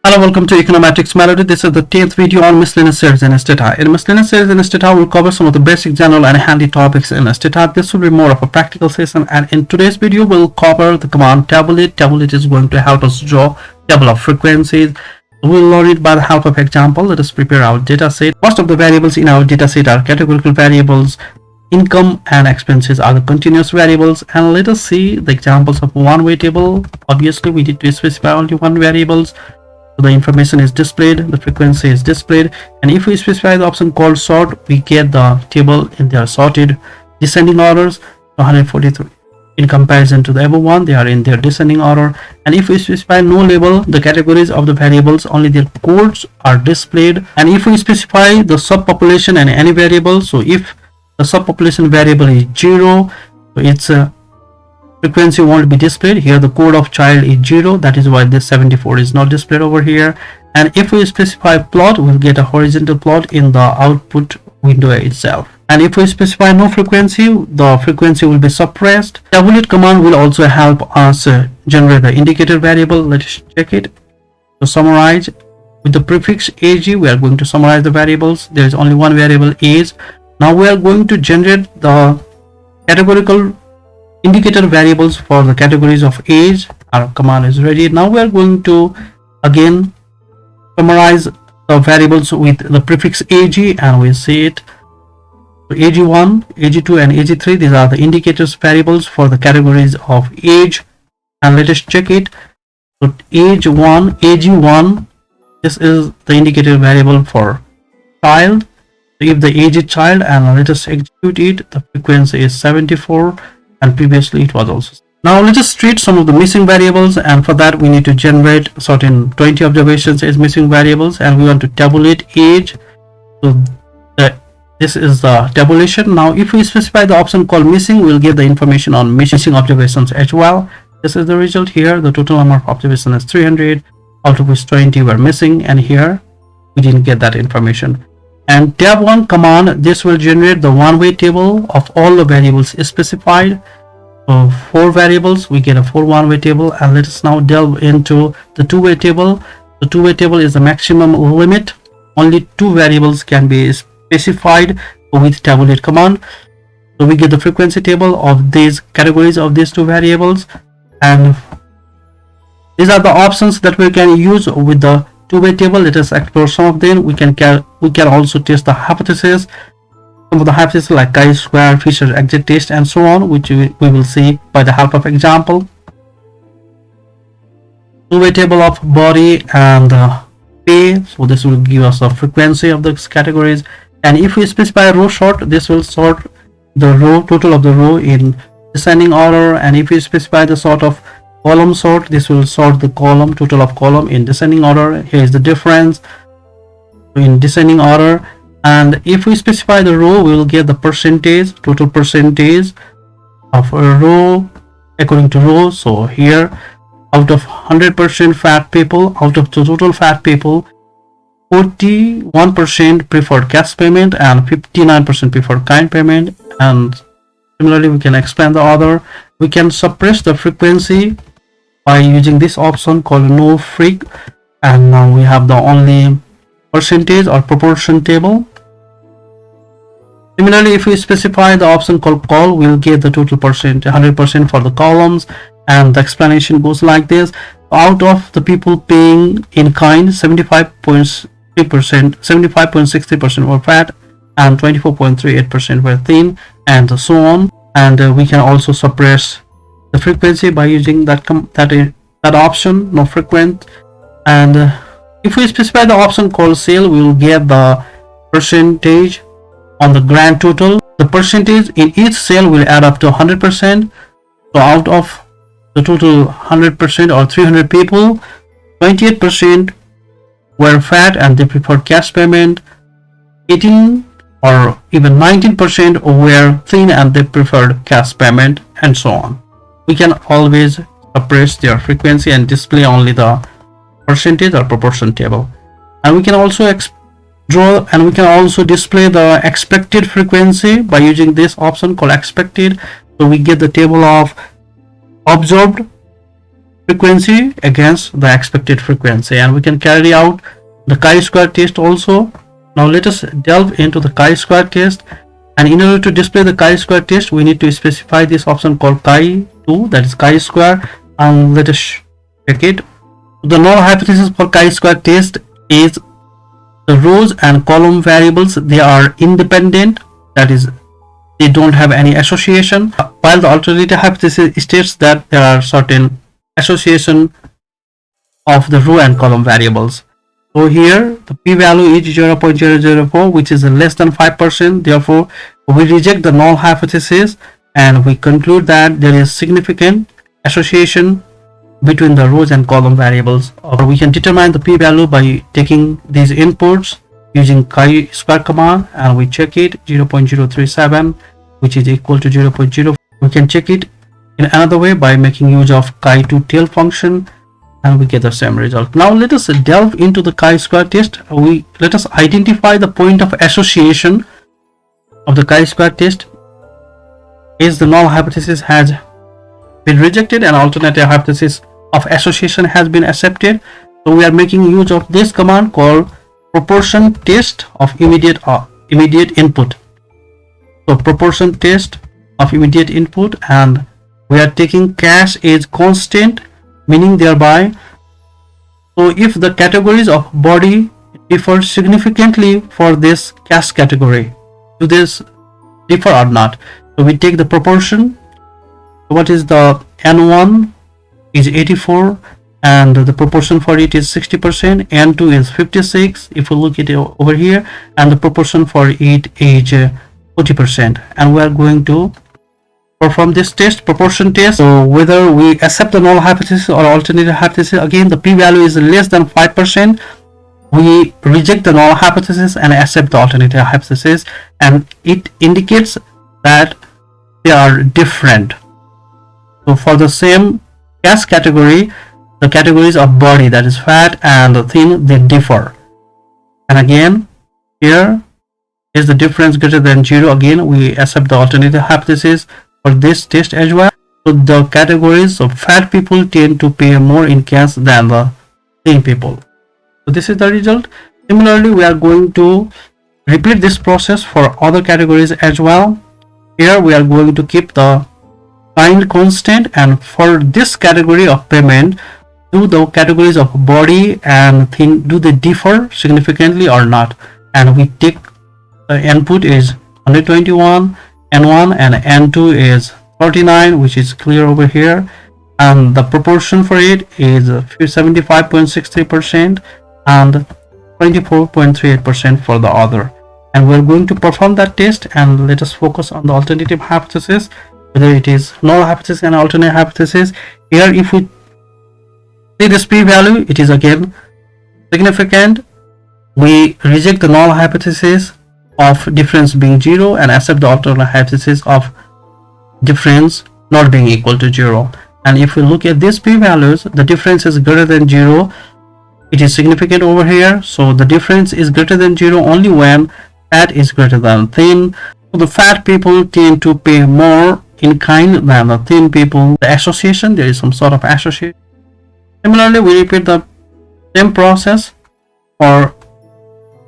Hello, welcome to Econometrics Melody. This is the 10th video on miscellaneous series in Stata. In miscellaneous series in Stata, we'll cover some of the basic, general, and handy topics in Stata. This will be more of a practical session, and in today's video, we'll cover the command tabulate. Tabulate is going to help us draw table of frequencies. We'll learn it by the help of example. Let us prepare our data set. Most of the variables in our data set are categorical variables. Income and expenses are the continuous variables, and let us see the examples of one-way table. Obviously, we need to specify only one variables. So the information is displayed, the frequency is displayed, and if we specify the option called sort, we get the table in their sorted descending orders. 143 in comparison to the above one, they are in their descending order. And if we specify no label, the categories of the variables, only their codes are displayed. And if we specify the subpopulation and any variable, so if the subpopulation variable is 0, so its frequency won't be displayed. Here the code of child is 0, that is why this 74 is not displayed over here. And if we specify plot, we'll get a horizontal plot in the output window itself. And if we specify no frequency, the frequency will be suppressed. Tabulate command will also help us generate the indicator variable. Let's check it. To summarize, with the prefix ag, we are going to summarize the variables. There is only one variable age. Now we are going to generate the categorical indicator variables for the categories of age. Our command is ready. Now we are going to again summarize the variables with the prefix ag, and we see it. So ag1, ag2, and ag3, these are the indicators variables for the categories of age. And let us check it. So ag1, this is the indicator variable for child. So if the age is child, and let us execute it, the frequency is 74, and previously it was also. Now let us treat some of the missing variables, and for that we need to generate certain 20 observations as missing variables, and we want to tabulate age. So this is the tabulation. Now if we specify the option called missing, we'll get the information on missing observations as well. This is the result here. The total number of observations is 300, out of which 20 were missing, and here we didn't get that information. And tab1 command, this will generate the one-way table of all the variables specified. So 4 variables, we get a 4 one-way table. And let us now delve into the two-way table. The two-way table is the maximum limit. Only 2 variables can be specified with tabulate command. So we get the frequency table of these categories of these 2 variables, and these are the options that we can use with the two-way table. Let us explore some of them. We can also test the hypothesis. Some of the hypotheses like chi-square, Fisher exit test, and so on, which we will see by the help of example. Two-way table of body and pay. So this will give us the frequency of these categories. And if we specify row sort, this will sort the row, total of the row in descending order. And if we specify the sort of column sort, this will sort the column, total of column in descending order. Here is the difference in descending order. And if we specify the row, we will get the percentage, total percentage of a row according to row. So here, out of 100% fat people, out of the total fat people, 41% preferred cash payment and 59% preferred kind payment. And similarly, we can expand the other. We can suppress the frequency by using this option called nofreq, and now we have the only percentage or proportion table. Similarly, if we specify the option called call, we'll get the total percent, 100% for the columns, and the explanation goes like this. Out of the people paying in kind, 75.60% were fat and 24.38% were thin, and so on. And we can also suppress the frequency by using that option, no frequent. And if we specify the option called sale, we will get the percentage on the grand total. The percentage in each sale will add up to 100%. So out of the total 100% or 300 people, 28% were fat and they preferred cash payment. 18 or even 19% were thin and they preferred cash payment, and so on. We can always suppress their frequency and display only the percentage or proportion table. And we can also draw, and we can also display the expected frequency by using this option called expected. So we get the table of observed frequency against the expected frequency, and we can carry out the chi-square test also. Now let us delve into the chi-square test, and in order to display the chi-square test we need to specify this option called chi2, that is chi-square, and let us check it. The null hypothesis for chi-square test is the rows and column variables, they are independent, that is they don't have any association, while the alternative hypothesis states that there are certain association of the row and column variables. So here the p-value is 0.004, which is less than 5%. Therefore we reject the null hypothesis and we conclude that there is significant association between the rows and column variables. Or we can determine the p-value by taking these inputs using chi-square command, and we check it 0.037, which is equal to 0.0. We can check it in another way by making use of chi2 tail function, and we get the same result. Now let us delve into the chi-square test. Let us identify the point of association of the chi-square test. Is the null hypothesis has been rejected and alternative hypothesis of association has been accepted. So we are making use of this command called proportion test of immediate input. So proportion test of immediate input, and we are taking cache as constant, meaning thereby, so if the categories of body differ significantly for this cache category, do this differ or not? So we take the proportion. What is the n1 is 84 and the proportion for it is 60%, n2 is 56 if we look at it over here, and the proportion for it is 40%, and we are going to perform this test, proportion test. So whether we accept the null hypothesis or alternative hypothesis, again the p-value is less than 5%, we reject the null hypothesis and accept the alternative hypothesis, and it indicates that they are different. So for the same cache category, the categories of body, that is fat and thin, they differ. And again here is the difference greater than 0. Again we accept the alternative hypothesis for this test as well. So the categories of fat people tend to pay more in cash than the thin people. So this is the result. Similarly, we are going to repeat this process for other categories as well. Here we are going to keep the kind constant, and for this category of payment, do the categories of body and thin, do they differ significantly or not? And we take the input is 121 n1 and n2 is 39, which is clear over here, and the proportion for it is 75.63% and 24.38% for the other. And we're going to perform that test, and let us focus on the alternative hypothesis, whether it is null hypothesis and alternate hypothesis. Here if we see this p-value, it is again significant. We reject the null hypothesis of difference being 0 and accept the alternate hypothesis of difference not being equal to 0. And if we look at these p-values, the difference is greater than 0. It is significant over here. So the difference is greater than 0 only when fat is greater than thin. So the fat people tend to pay more in kind than the thin people. The association, there is some sort of association. Similarly, we repeat the same process for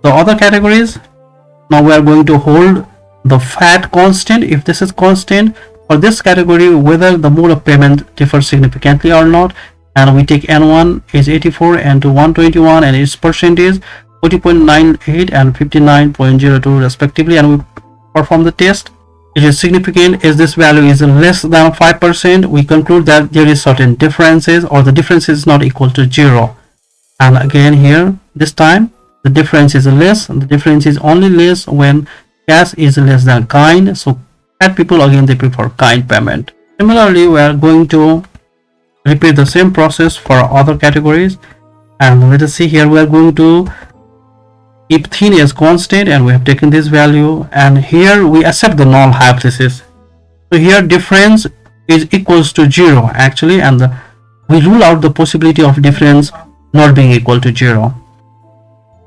the other categories. Now we are going to hold the fat constant. If this is constant for this category, whether the mode of payment differs significantly or not, and we take n1 is 84, n2 121, and its percent is 40.98 and 59.02 respectively, and we perform the test. It is significant as this value is less than 5%. We conclude that there is certain differences, or the difference is not equal to 0. And again here, this time the difference is less, and the difference is only less when cash is less than kind. So fat people, again, they prefer kind payment. Similarly, we are going to repeat the same process for other categories, and let us see here. We are going to keep thin as constant, and we have taken this value, and here we accept the null hypothesis. So here difference is equals to 0 actually, and we rule out the possibility of difference not being equal to 0.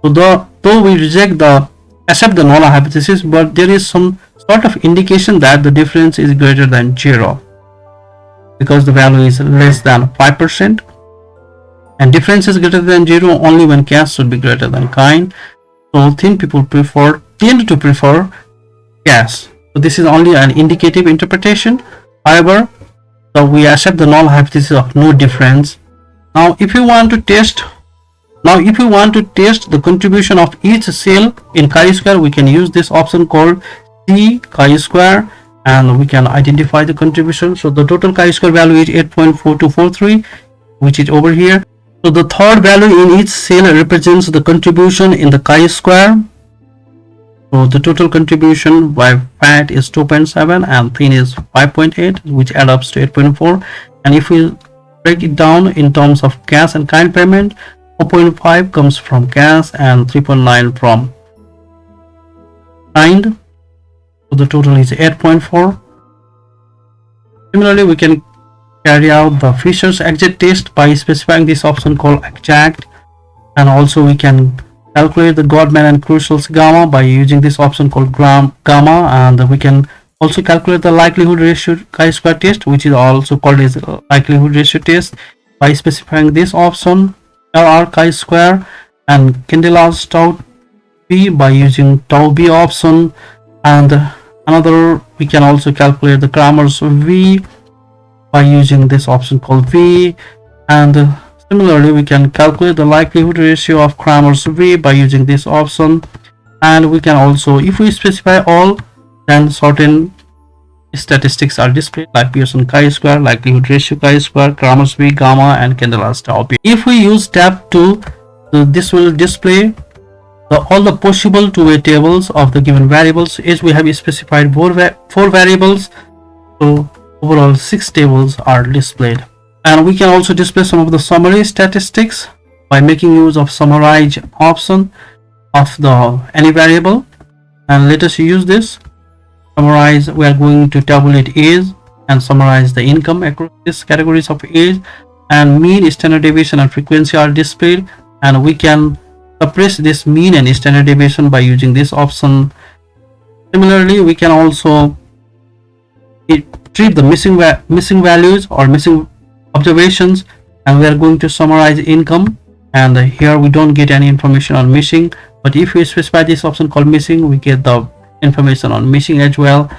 So though we accept the null hypothesis, but there is some sort of indication that the difference is greater than 0. because the value is less than 5%, and difference is greater than 0 only when cas should be greater than kind. So tend to prefer cas. So this is only an indicative interpretation. However, so we accept the null hypothesis of no difference. Now if you want to test the contribution of each cell in chi-square, we can use this option called C chi-square, and we can identify the contribution. So the total chi-square value is 8.4243, which is over here. So the third value in each cell represents the contribution in the chi-square. So the total contribution by fat is 2.7 and thin is 5.8, which adds up to 8.4. And if we break it down in terms of cas and kind payment, 4.5 comes from cas and 3.9 from kind. So the total is 8.4. Similarly, we can carry out the Fisher's exact test by specifying this option called exact, and also we can calculate the Goldman and Crucial's gamma by using this option called gamma, and we can also calculate the likelihood ratio chi-square test, which is also called as likelihood ratio test, by specifying this option LR chi-square, and Kendall's tau b by using tau b option, and another we can also calculate the Kramer's v by using this option called v, and similarly we can calculate the likelihood ratio of Kramer's v by using this option. And we can also, if we specify all, then certain statistics are displayed like Pearson chi-square, likelihood ratio chi-square, Kramer's v, gamma, and Kendall's tau b. If we use tab 2, this will display all the possible two-way tables of the given variables. As we have specified four variables, so overall 6 tables are displayed. And we can also display some of the summary statistics by making use of summarize option of any variable. And let us use this. Summarize, we are going to tabulate age and summarize the income across these categories of age, and mean, standard deviation, and frequency are displayed, and we can suppress this mean and standard deviation by using this option. Similarly, we can also treat the missing values or missing observations, and we are going to summarize income, and here we don't get any information on missing, but if we specify this option called missing, we get the information on missing as well.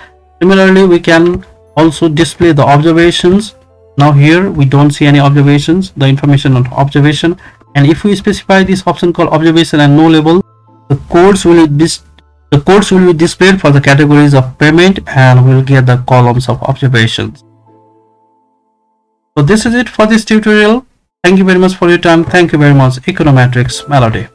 Similarly, we can also display the observations. Now here we don't see any observations, the information on observation, and if we specify this option called observation and nolabel, the codes will be displayed for the categories of payment, and we'll get the columns of observations. So this is it for this tutorial. Thank you very much for your time. Thank you very much, Econometrics Melody.